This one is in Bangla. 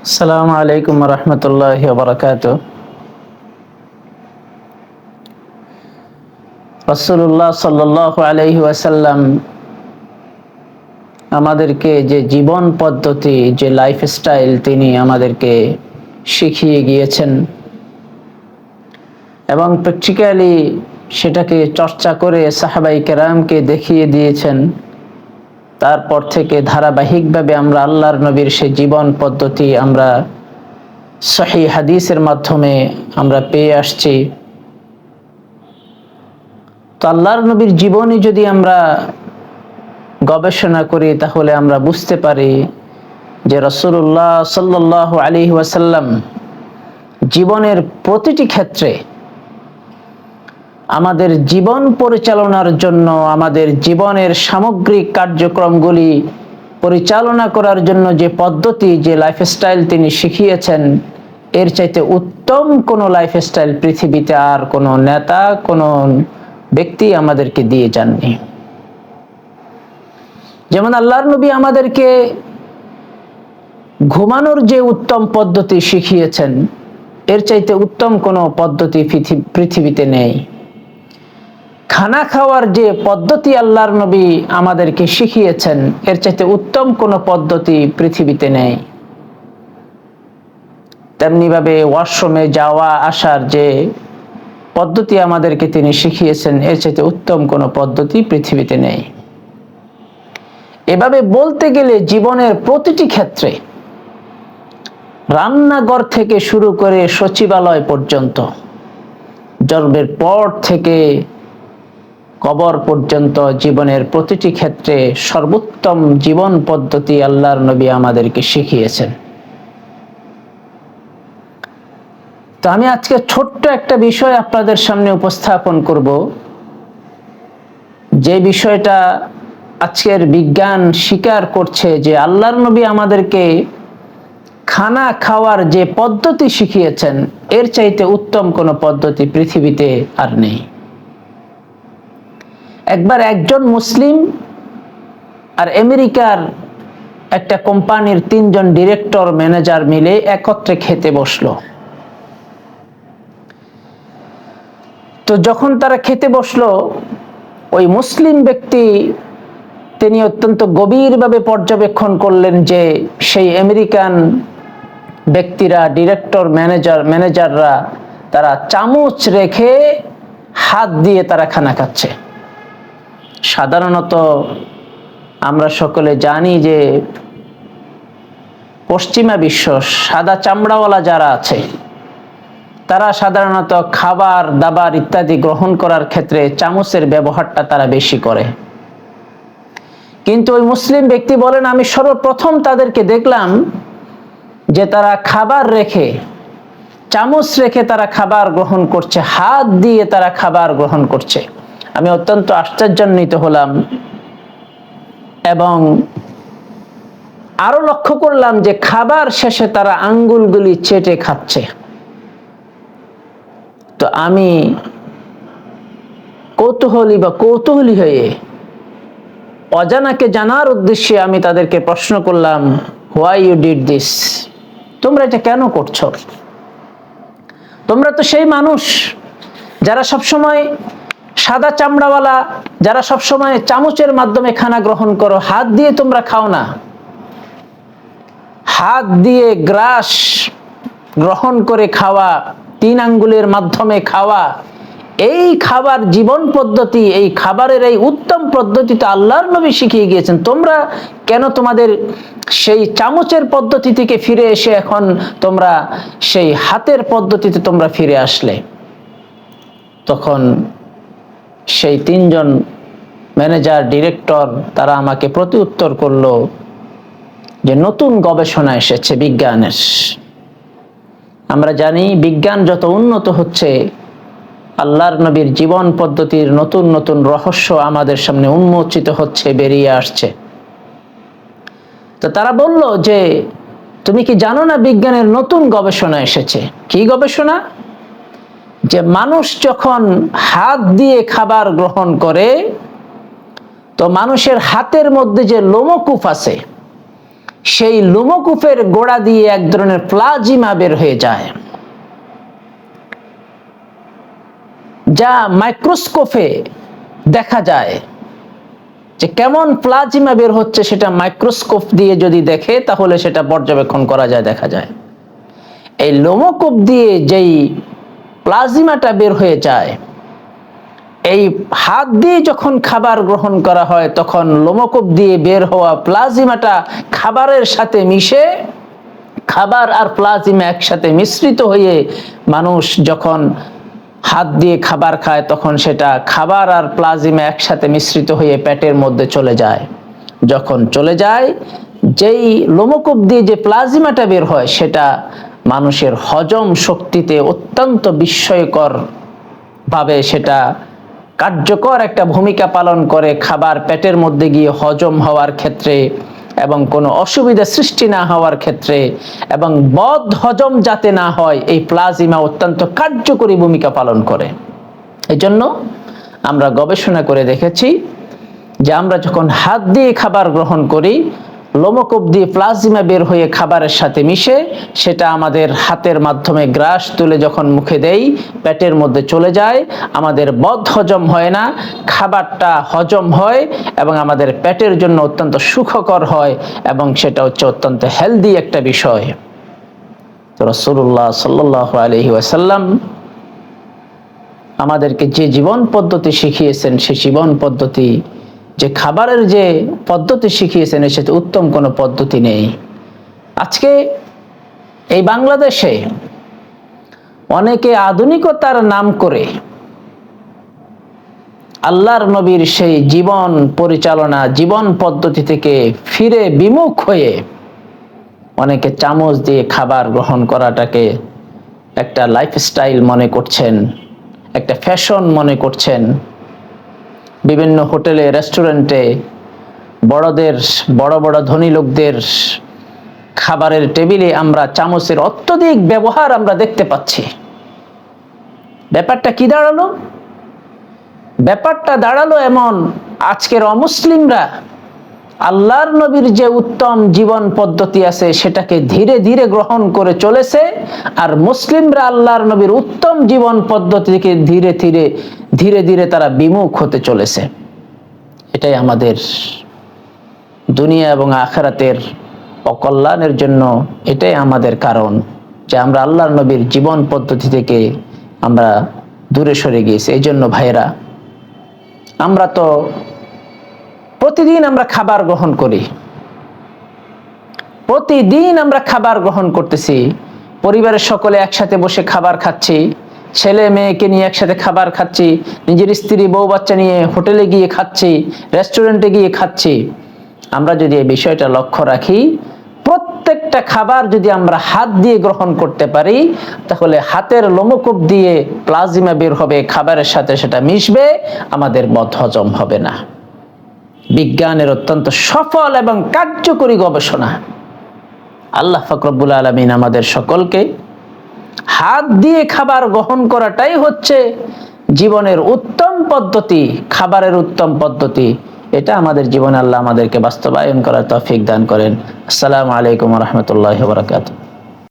আসসালামু আলাইকুম রহমতুল্লাহি ওয়া বারাকাতুহু। রাসূলুল্লাহ সাল্লাল্লাহু আলাইহি ওয়াসাল্লাম আমাদেরকে যে জীবন পদ্ধতি, যে লাইফস্টাইল তিনি আমাদেরকে শিখিয়ে গিয়েছেন এবং প্র্যাকটিক্যালি সেটাকে চর্চা করে সাহাবায়ে কেরামকে দেখিয়ে দিয়েছেন। তারপর থেকে ধারাবাহিকভাবে আমরা আল্লাহর নবীর সেই জীবন পদ্ধতি আমরা সহিহ হাদিসের মাধ্যমে আমরা পেয়ে আসছি। তো আল্লাহর নবীর জীবনী যদি আমরা গবেষণা করি তাহলে আমরা বুঝতে পারি যে রাসূলুল্লাহ সাল্লাল্লাহু আলাইহি ওয়াসাল্লাম জীবনের প্রতিটি ক্ষেত্রে আমাদের জীবন পরিচালনার জন্য, আমাদের জীবনের সামগ্রিক কার্যক্রমগুলি পরিচালনা করার জন্য যে পদ্ধতি, যে লাইফস্টাইল তিনি শিখিয়েছেন, এর চাইতে উত্তম কোনো লাইফস্টাইল পৃথিবীতে আর কোনো নেতা, কোনো ব্যক্তি আমাদেরকে দিয়ে যাননি। যেমন আল্লাহর নবী আমাদেরকে ঘুমানোর যে উত্তম পদ্ধতি শিখিয়েছেন, এর চাইতে উত্তম কোনো পদ্ধতি পৃথিবীতে নেই। খানা খাওয়ার যে পদ্ধতি আল্লাহর নবী আমাদেরকে শিখিয়েছেন, এর চাইতে উত্তম কোনো পদ্ধতি পৃথিবীতে নেই। তেমনিভাবে ওয়াশরুমে যাওয়া আসার যে পদ্ধতি আমাদেরকে তিনি শিখিয়েছেন, এর চাইতে উত্তম কোনো পদ্ধতি পৃথিবীতে নেই। এভাবে বলতে গেলে জীবনের প্রতিটি ক্ষেত্রে, রান্নাঘর থেকে শুরু করে সচিবালয় পর্যন্ত, জন্মের পর থেকে কবর পর্যন্ত জীবনের প্রতিটি ক্ষেত্রে সর্বোত্তম জীবন পদ্ধতি আল্লাহর নবী আমাদেরকে শিখিয়েছেন। তো আমি আজকে ছোট্ট একটা বিষয় আপনাদের সামনে উপস্থাপন করব, যে বিষয়টা আজকের বিজ্ঞান স্বীকার করছে যে আল্লাহর নবী আমাদেরকে খানা খাওয়ার যে পদ্ধতি শিখিয়েছেন, এর চাইতে উত্তম কোনো পদ্ধতি পৃথিবীতে আর নেই। একবার একজন মুসলিম আর আমেরিকার একটা কোম্পানির 3 জন ডিরেক্টর ম্যানেজার মিলে একত্রে খেতে বসলো। তো যখন তারা খেতে বসলো, ওই মুসলিম ব্যক্তি তিনি অত্যন্ত গভীরভাবে পর্যবেক্ষণ করলেন যে সেই আমেরিকান ব্যক্তিরা, ডিরেক্টর, ম্যানেজাররা তারা চামচ রেখে হাত দিয়ে তারা খানা খাচ্ছে। সাধারণত আমরা সকলে জানি যে পশ্চিমা বিশ্ব, সাদা চামড়াওয়ালা যারা আছে, তারা সাধারণত খাবার দাবার ইত্যাদি গ্রহণ করার ক্ষেত্রে চামচের ব্যবহারটা তারা বেশি করে। কিন্তু ওই মুসলিম ব্যক্তি বলেন, আমি সর্বপ্রথম তাদেরকে দেখলাম যে তারা খাবার রেখে, চামচ রেখে তারা খাবার গ্রহণ করছে, হাত দিয়ে তারা খাবার গ্রহণ করছে। আমি অত্যন্ত আশ্চর্যান্বিত হলাম এবং আরো লক্ষ্য করলাম যে খাবার শেষে তারা আঙ্গুলগুলি চেটে খাচ্ছে। তো আমি কৌতূহলী হয়ে অজানাকে জানার উদ্দেশ্যে আমি তাদেরকে প্রশ্ন করলাম, হোয়াই ইউ ডিড দিস? তোমরা এটা কেন করছো? তোমরা তো সেই মানুষ যারা সবসময় সাদা চামড়াওয়ালা, যারা সবসময় চামচের মাধ্যমে খানা গ্রহণ করো, হাত দিয়ে তোমরা খাও না। হাত দিয়ে গ্রাস গ্রহণ করে খাওয়া, 3 আঙ্গুলের মাধ্যমে খাওয়া, এই খাবার জীবন পদ্ধতি, এই খাবারের এই উত্তম পদ্ধতি তো আল্লাহর নবী শিখিয়ে গিয়েছেন। তোমরা কেন তোমাদের সেই চামচের পদ্ধতি থেকে ফিরে এসে এখন তোমরা সেই হাতের পদ্ধতিতে তোমরা ফিরে আসলে? তখন সেই 3 জন ম্যানেজার, ডিরেক্টর, তারা আমাকে প্রতি উত্তর করলো যে নতুন গবেষণা এসেছে বিজ্ঞানের। আমরা জানি বিজ্ঞান যত উন্নত হচ্ছে, আল্লাহর নবীর জীবন পদ্ধতির নতুন নতুন রহস্য আমাদের সামনে উন্মোচিত হচ্ছে, বেরিয়ে আসছে। তো তারা বলল যে তুমি কি জানো না বিজ্ঞানের নতুন গবেষণা এসেছে? কি গবেষণা? যে মানুষ যখন হাত দিয়ে খাবার গ্রহণ করে, তো মানুষের হাতের মধ্যে যে লোমকূপ আছে, সেই লোমকূপের গোড়া দিয়ে এক ধরনের প্লাজমা বের হয়ে যায়, যা মাইক্রোস্কোপে দেখা যায়। যে কেমন প্লাজমা বের হচ্ছে সেটা মাইক্রোস্কোপ দিয়ে যদি দেখে তাহলে সেটা পর্যবেক্ষণ করা যায়, দেখা যায়। এই লোমকূপ দিয়ে যেই প্লাজমাটা বের হয়ে যায়, এই হাত দিয়ে যখন খাবার গ্রহণ করা হয় তখন লোমকূপ দিয়ে বের হওয়া প্লাজমাটা খাবারের সাথে মিশে, খাবার আর প্লাজমা একসাথে মিশ্রিত হয়ে মানুষ যখন হাত দিয়ে খাবার খায় তখন সেটা খাবার আর প্লাজমা একসাথে মিশ্রিত হয়ে পেটের মধ্যে চলে যায়। যখন চলে যায়, যেই লোমকূপ দিয়ে যে প্লাজমাটা বের হয় সেটা মানুষের হজম শক্তিতে অত্যন্ত বিস্ময়কর ভাবে সেটা কার্যকর একটা ভূমিকা পালন করে খাবার পেটের মধ্যে গিয়ে হজম হওয়ার ক্ষেত্রে, এবং কোনো অসুবিধা সৃষ্টি না হওয়ার ক্ষেত্রে, এবং বদ হজম যাতে না হয়, এই প্লাজমা অত্যন্ত কার্যকরী ভূমিকা পালন করে। এই জন্য আমরা গবেষণা করে দেখেছি যে আমরা যখন হাত দিয়ে খাবার গ্রহণ করি, লোমকূপ দিয়ে প্লাজমা বের হয়ে খাবারের সাথে মিশে সেটা আমাদের হাতের মাধ্যমে গ্রাস তুলে যখন মুখে দেই, পেটের মধ্যে চলে যায়, আমাদের বদ হজম হয় না, খাবারটা হজম হয় এবং আমাদের পেটের জন্য অত্যন্ত সুখকর হয়, এবং সেটা হচ্ছে অত্যন্ত হেলদি একটা বিষয়। তো রাসূলুল্লাহ সাল্লাল্লাহু আলাইহি ওয়াসাল্লাম আমাদেরকে যে জীবন পদ্ধতি শিখিয়েছেন, সেই জীবন পদ্ধতি, যে খাবারের যে পদ্ধতি শিখিয়েছেন, এর সাথে উত্তম কোনো পদ্ধতি নেই। আজকে এই বাংলাদেশে অনেকে আধুনিকতার নাম করে আল্লাহর নবীর সেই জীবন পরিচালনা, জীবন পদ্ধতি থেকে ফিরে বিমুখ হয়ে অনেকে চামচ দিয়ে খাবার গ্রহণ করাটাকে একটা লাইফস্টাইল মনে করছেন, একটা ফ্যাশন মনে করছেন। বিভিন্ন হোটেলে, রেস্টুরেন্টে বড়দের, বড় বড় ধনী লোকদের খাবারের টেবিলে আমরা চামচের অত্যধিক ব্যবহার আমরা দেখতে পাচ্ছি। ব্যাপারটা কি দাঁড়ালো? ব্যাপারটা দাঁড়ালো এমন, আজকের অমুসলিমরা আল্লাহর নবীর যে উত্তম জীবন পদ্ধতি আছে সেটাকে ধীরে ধীরে গ্রহণ করে চলেছে, আর মুসলিমরা আল্লাহর নবীর উত্তম জীবন পদ্ধতিকে ধীরে ধীরে ধীরে ধীরে তারা বিমুখ হতে চলেছে। এটাই আমাদের দুনিয়া এবং আখিরাতের অকল্যাণের জন্য, এটাই আমাদের কারণ যে আমরা আল্লাহর নবীর জীবন পদ্ধতি থেকে আমরা দূরে সরে গিয়েছি। এই জন্য ভাইরা, আমরা তো প্রতিদিন আমরা খাবার গ্রহণ করি, প্রতিদিন আমরা খাবার গ্রহণ করতেছি, পরিবারের সকলে একসাথে বসে খাবার খাচ্ছি, ছেলে মেয়েকে নিয়ে একসাথে খাবার খাচ্ছি, নিজের স্ত্রী বউ বাচ্চা নিয়ে হোটেলে গিয়ে খাচ্ছি, রেস্টুরেন্টে গিয়ে খাচ্ছি। আমরা যদি এই বিষয়টা লক্ষ্য রাখি, প্রত্যেকটা খাবার যদি আমরা হাত দিয়ে গ্রহণ করতে পারি তাহলে হাতের লোমকূপ দিয়ে প্লাজমা বের হবে, খাবারের সাথে সেটা মিশবে, আমাদের বদহজম হবে না। বিজ্ঞানের অত্যন্ত সফল এবং কার্যকরী গবেষণা। আল্লাহ পাক রব্বুল আলামিন আমাদের সকলকে হাত দিয়ে খাবার গ্রহণ করাটাই হচ্ছে জীবনের উত্তম পদ্ধতি, খাবারের উত্তম পদ্ধতি। এটা আমাদের জীবনে আল্লাহ আমাদেরকে বাস্তবায়ন করার তৌফিক দান করেন। আসসালামু আলাইকুম ওয়া রাহমাতুল্লাহি ওয়া বারাকাতুহু।